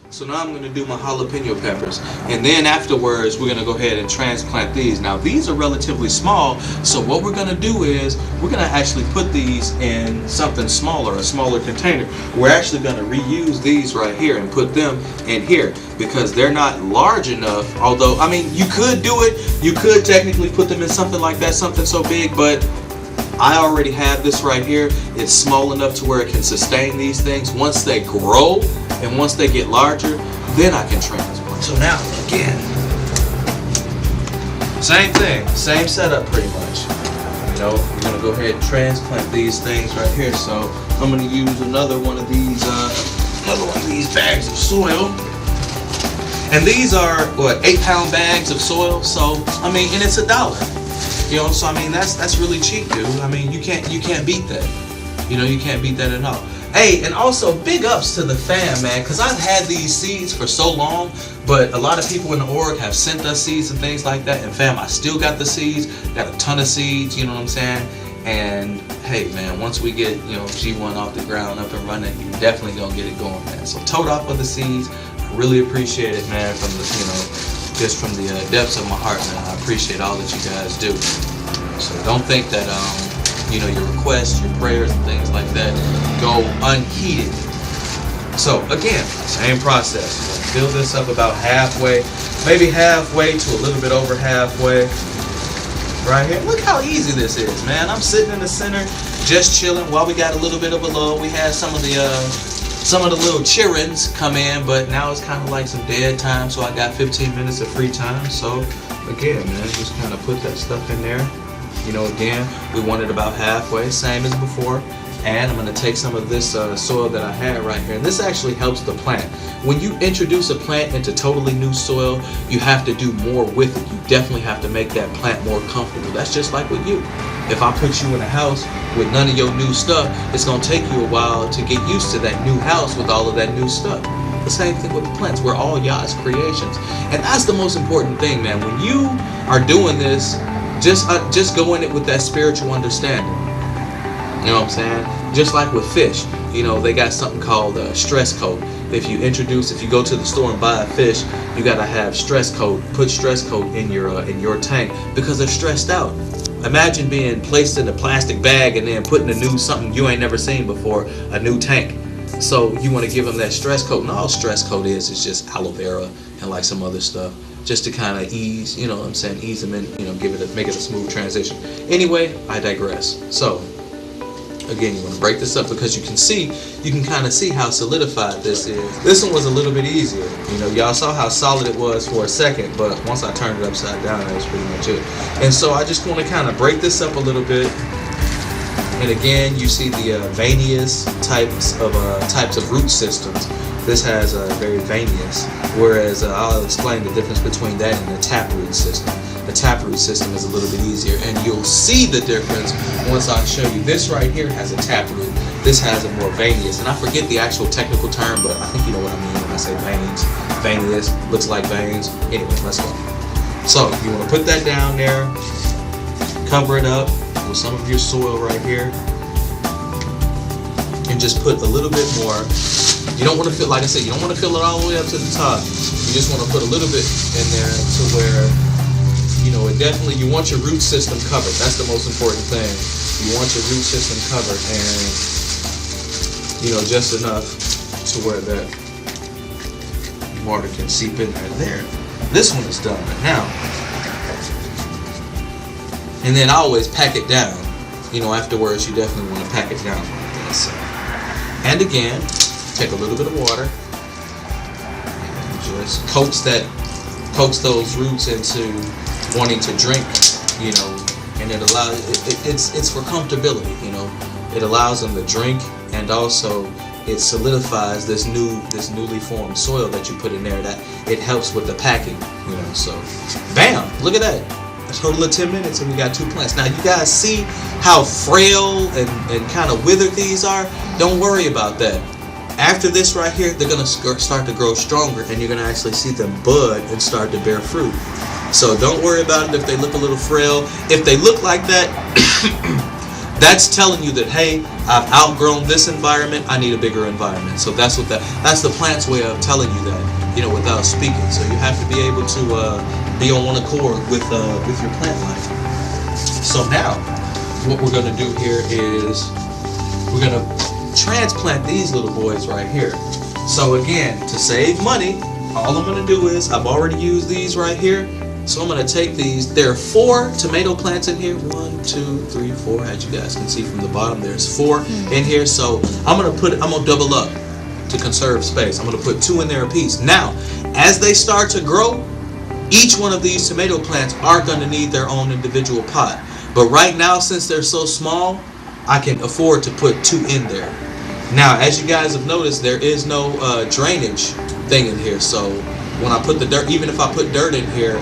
So now I'm going to do my jalapeno peppers, and then afterwards we're going to go ahead and transplant these. Now these are relatively small, so what we're going to do is we're going to actually put these in something smaller, a smaller container. We're actually going to reuse these right here and put them in here because they're not large enough. Although, I mean, you could do it. You could technically put them in something like that, something so big, but I already have this right here. It's small enough to where it can sustain these things. Once they grow and once they get larger, then I can transplant. So now, again, same thing, same setup pretty much. You know, we're gonna go ahead and transplant these things right here. So I'm gonna use another one of these bags of soil. And these are what, 8-pound bags of soil. So I mean, and it's $1. You know, so I mean that's really cheap, dude. I mean, you can't beat that. You know, you can't beat that at all. Hey, and also big ups to the fam, man, because I've had these seeds for so long, but a lot of people in the org have sent us seeds and things like that, and fam, I still got the seeds, got a ton of seeds, you know what I'm saying? And hey, man, once we get, you know, G1 off the ground up and running, you definitely gonna get it going, man. So toad off of the seeds, I really appreciate it, man, from the, you know, just from the depths of my heart, man. I appreciate all that you guys do. So don't think that you know, your requests, your prayers, and things like that go unheeded. So again, same process. Fill this up about halfway, maybe halfway to a little bit over halfway. Right here. Look how easy this is, man. I'm sitting in the center, just chilling while we got a little bit of a lull. We had some of the little cheerings come in, but now it's kind of like some dead time, so I got 15 minutes of free time. So again, man, just kind of put that stuff in there. You know, again, we want it about halfway, same as before. And I'm going to take some of this soil that I had right here. And this actually helps the plant. When you introduce a plant into totally new soil, you have to do more with it. You definitely have to make that plant more comfortable. That's just like with you. If I put you in a house with none of your new stuff, it's going to take you a while to get used to that new house with all of that new stuff. The same thing with the plants. We're all Yah's creations. And that's the most important thing, man. When you are doing this, just go in it with that spiritual understanding. You know what I'm saying? Just like with fish, you know, they got something called stress coat. If you go to the store and buy a fish, you gotta have stress coat. Put stress coat in your tank because they're stressed out. Imagine being placed in a plastic bag and then putting something you ain't never seen before, a new tank. So you want to give them that stress coat, and all stress coat is just aloe vera and like some other stuff, just to kind of ease, you know what I'm saying, ease them in, you know, make it a smooth transition. Anyway, I digress. So again, you want to break this up because you can kind of see how solidified this is. This one was a little bit easier. You know, y'all saw how solid it was for a second, but once I turned it upside down, that was pretty much it. And so I just want to kind of break this up a little bit. And again, you see the veinous types of root systems. This has a very veinous, whereas I'll explain the difference between that and the taproot system. The taproot system is a little bit easier, and you'll see the difference once I show you. This right here has a taproot. This has a more veinous, and I forget the actual technical term, but I think you know what I mean when I say veins. Veinous looks like veins. Anyway, let's go. So you want to put that down there, cover it up with some of your soil right here, and just put a little bit more. You don't want to fill, like I said, you don't want to fill it all the way up to the top. You just want to put a little bit in there to where, you know, it definitely, you want your root system covered. That's the most important thing. You want your root system covered, and, you know, just enough to where that water can seep in there. This one is done now. And then I always pack it down. You know, afterwards, you definitely want to pack it down like this. And again, take a little bit of water and just coax those roots into wanting to drink, you know, and it allows it's for comfortability, you know. It allows them to drink, and also it solidifies this newly formed soil that you put in there. That it helps with the packing, you know. So bam, look at that. Total of 10 minutes and we got 2 plants. Now you guys see how frail and kind of withered these are? Don't worry about that. After this right here, they're going to start to grow stronger and you're going to actually see them bud and start to bear fruit. So don't worry about it if they look a little frail. If they look like that, that's telling you that, hey, I've outgrown this environment, I need a bigger environment. So that's that's the plant's way of telling you that, you know, without speaking. So you have to be able to be on one accord with your plant life. So now, what we're going to do here is we're going to transplant these little boys right here. So again, to save money, all I'm going to do is, I've already used these right here. So I'm going to take these. There are 4 tomato plants in here. 1, 2, 3, 4. As you guys can see from the bottom, there's 4 in here. So I'm going to double up to conserve space. I'm going to put 2 in there a piece. Now, as they start to grow, each one of these tomato plants are going to need their own individual pot. But right now, since they're so small, I can afford to put 2 in there. Now, as you guys have noticed, there is no drainage thing in here. So when I put the dirt, even if I put dirt in here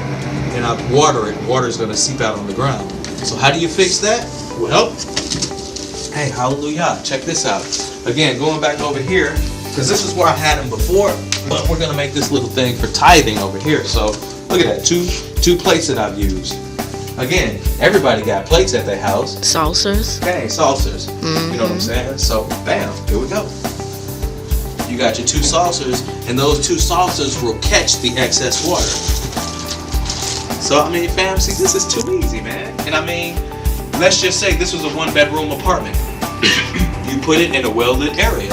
and I water it, water is going to seep out on the ground. So how do you fix that? Well, hey, hallelujah, check this out. Again, going back over here, because this is where I had them before, but we're going to make this little thing for tithing over here. So look at that, two plates that I've used. Again, everybody got plates at their house. Saucers. Okay, saucers. You know what I'm saying? So, bam, here we go. You got your 2 saucers, and those 2 saucers will catch the excess water. So, I mean, fam, see, this is too easy, man. And I mean, let's just say this was a 1-bedroom apartment. You put it in a well-lit area.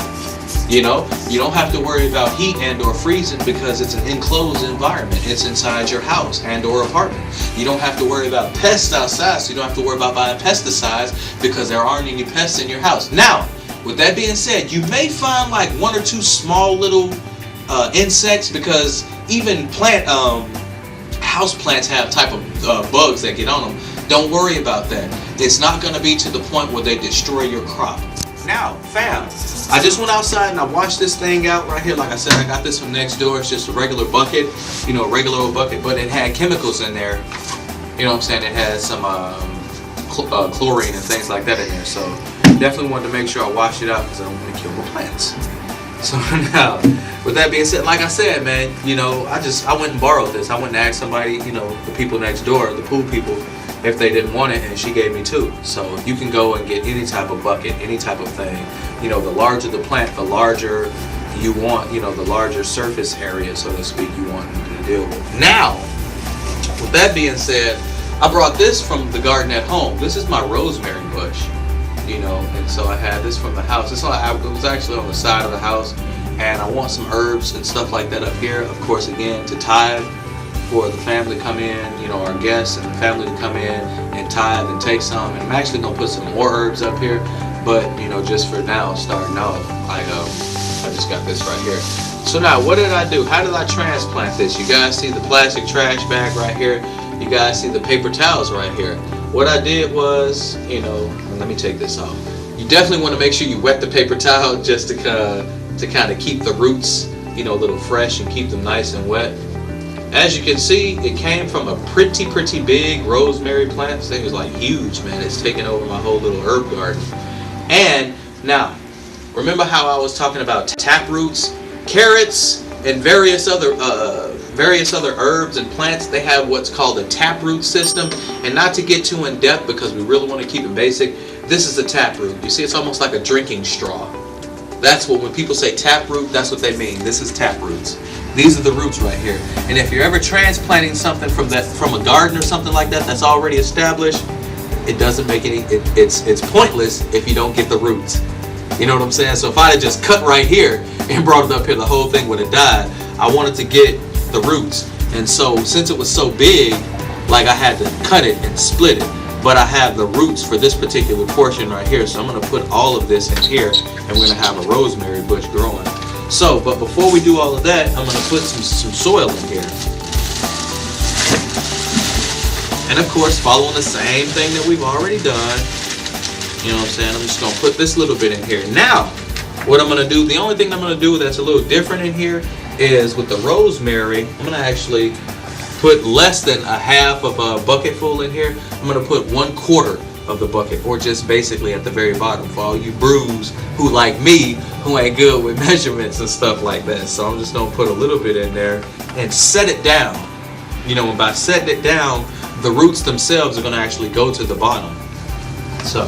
You know, you don't have to worry about heat and or freezing because it's an enclosed environment. It's inside your house and or apartment. You don't have to worry about pests outside, so you don't have to worry about buying pesticides because there aren't any pests in your house. Now, with that being said, you may find like 1 or 2 small little insects, because even house plants have type of bugs that get on them. Don't worry about that. It's not going to be to the point where they destroy your crop. Now, fam, I just went outside and I washed this thing out right here. Like I said, I got this from next door. It's just a regular bucket, you know, a regular old bucket, but it had chemicals in there. You know what I'm saying? It had some chlorine and things like that in there. So definitely wanted to make sure I washed it out because I don't want to kill the plants. So now, with that being said, like I said, man, you know, I went and borrowed this. I went and asked somebody, you know, the people next door, the pool people, if they didn't want it, and she gave me 2. So you can go and get any type of bucket, any type of thing. You know, the larger the plant, the larger you want, you know, the larger surface area, so to speak, you want to deal with. Now, with that being said, I brought this from the garden at home. This is my rosemary bush, you know, and so I had this from the house. It was actually on the side of the house, and I want some herbs and stuff like that up here, of course, again, to tithe. For the family to come in, you know, our guests and the family to come in and tithe and take some. And I'm actually gonna put some more herbs up here, but you know, just for now, starting off, I just got this right here. So now, what did I do? How did I transplant this? You guys see the plastic trash bag right here. You guys see the paper towels right here. What I did was, you know, let me take this off. You definitely want to make sure you wet the paper towel just to kind of keep the roots, you know, a little fresh and keep them nice and wet. As you can see, it came from a pretty big rosemary plant. This thing was like huge, man. It's taken over my whole little herb garden. And now, remember how I was talking about tap roots, carrots, and various other herbs and plants? They have what's called a taproot system. And not to get too in depth because we really want to keep it basic, this is a taproot. You see, it's almost like a drinking straw. That's what, when people say taproot, that's what they mean. This is taproots. These are the roots right here. And if you're ever transplanting something from a garden or something like that that's already established, it doesn't make any, it's pointless if you don't get the roots. You know what I'm saying? So if I had just cut right here and brought it up here, the whole thing would have died. I wanted to get the roots. And so since it was so big, like I had to cut it and split it. But I have the roots for this particular portion right here. So I'm going to put all of this in here, and we're going to have a rosemary bush growing. So, but before we do all of that, I'm going to put some soil in here. And of course, following the same thing that we've already done. You know what I'm saying? I'm just going to put this little bit in here. Now, what I'm going to do, the only thing I'm going to do that's a little different in here is with the rosemary, I'm going to actually put less than a half of a bucket full in here. I'm going to put 1/4 of the bucket, or just basically at the very bottom for all you brews who like me, who ain't good with measurements and stuff like that. So I'm just going to put a little bit in there and set it down. You know, and by setting it down, the roots themselves are going to actually go to the bottom. So,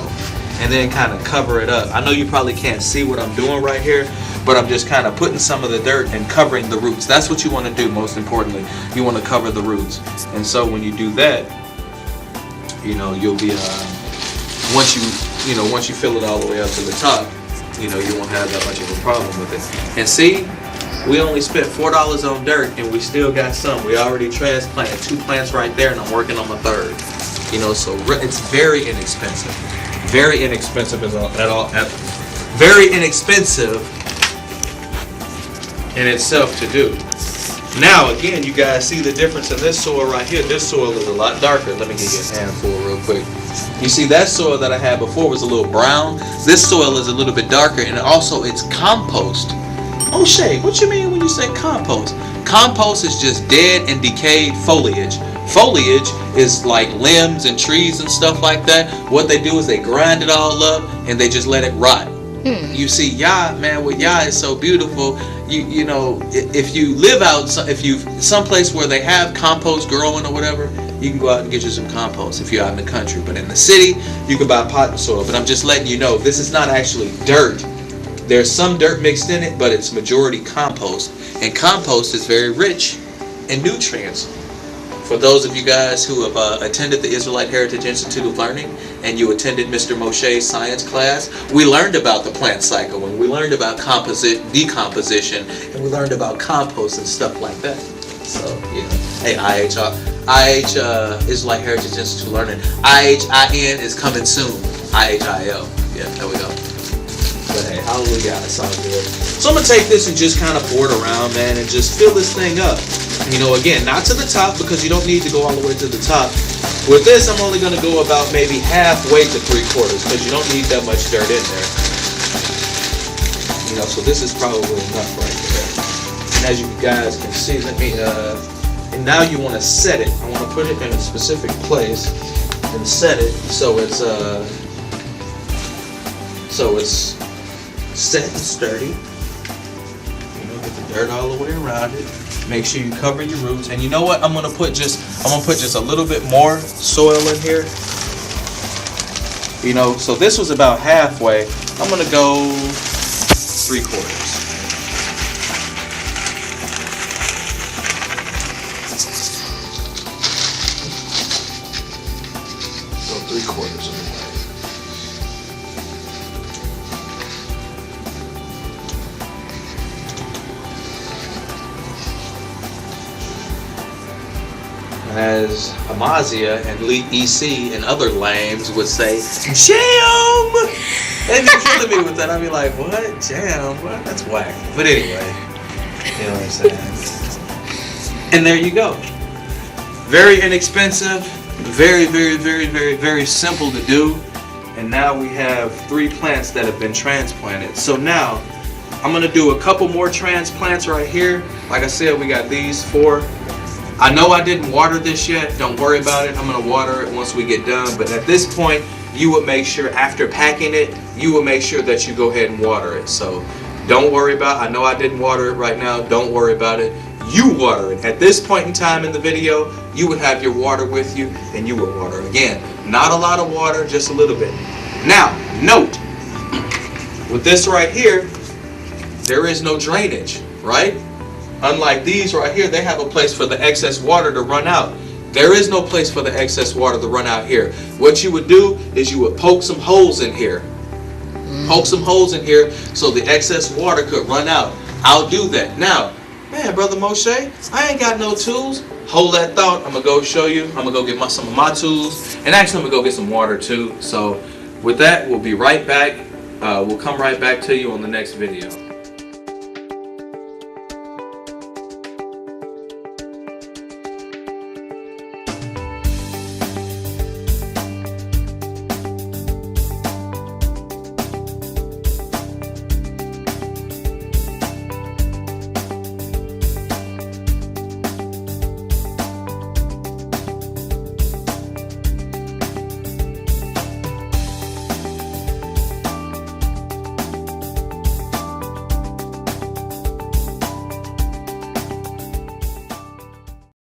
and then kind of cover it up. I know you probably can't see what I'm doing right here, but I'm just kind of putting some of the dirt and covering the roots. That's what you want to do, most importantly. You want to cover the roots. And so when you do that, you know, you'll be, once you fill it all the way up to the top, you know, you won't have that much of a problem with it. And see, we only spent $4 on dirt and we still got some. We already transplanted 2 plants right there and I'm working on my 3rd. You know, so it's very inexpensive. Very inexpensive very inexpensive in itself to do. Now again, you guys see the difference in this soil right here. This soil is a lot darker. Let me give you a handful real quick. You see that soil that I had before was a little brown. This soil is a little bit darker, and also it's compost. Oh Shay, what you mean when you say compost? Compost is just dead and decayed foliage. Foliage is like limbs and trees and stuff like that. What they do is they grind it all up and they just let it rot. You see, Yah, man, what Yah is so beautiful. You know, if you live out, if you someplace where they have compost growing or whatever, you can go out and get you some compost if you're out in the country. But in the city, you can buy potting soil. But I'm just letting you know, this is not actually dirt. There's some dirt mixed in it, but it's majority compost. And compost is very rich in nutrients. For those of you guys who have attended the Israelite Heritage Institute of Learning and you attended Mr. Moshe's science class, we learned about the plant cycle and we learned about decomposition and we learned about compost and stuff like that. So, you know, hey, Israelite Heritage Institute of Learning, IHIN is coming soon. IHIL. Yeah, there we go. But hey, hallelujah, it's all good. So I'm going to take this and just kind of pour it around, man, and just fill this thing up. You know, again, not to the top because you don't need to go all the way to the top. With this, I'm only going to go about maybe halfway to 3/4 because you don't need that much dirt in there. You know, so this is probably enough right there. And as you guys can see, let me, and now you want to set it. I want to put it in a specific place and set it so it's set and sturdy. You know, get the dirt all the way around it. Make sure you cover your roots. And you know what? I'm gonna put just a little bit more soil in here. You know, so this was about halfway. I'm gonna go 3/4. So 3/4 of the way. As Amazia and EC and other lames would say, jam! They'd be killing me with that. I'd be like, what? Jam? What? That's whack. But anyway, you know what I'm saying? And there you go. Very inexpensive, very, very, very, very, very simple to do. And now we have 3 plants that have been transplanted. So now, I'm going to do a couple more transplants right here. Like I said, we got these 4. I know I didn't water this yet. Don't worry about it. I'm going to water it once we get done. But at this point, you would make sure after packing it, you will make sure that you go ahead and water it. So don't worry about it. I know I didn't water it right now. Don't worry about it. You water it. At this point in time in the video, you would have your water with you and you would water. Again, not a lot of water, just a little bit. Now, note, with this right here, there is no drainage, right? Unlike these right here, they have a place for the excess water to run out. There is no place for the excess water to run out here. What you would do is you would poke some holes in here. Poke some holes in here so the excess water could run out. I'll do that. Now, man, Brother Moshe, I ain't got no tools. Hold that thought. I'm going to go show you. I'm going to go get some of my tools. And actually, I'm going to go get some water too. So with that, we'll be right back. We'll come right back to you on the next video.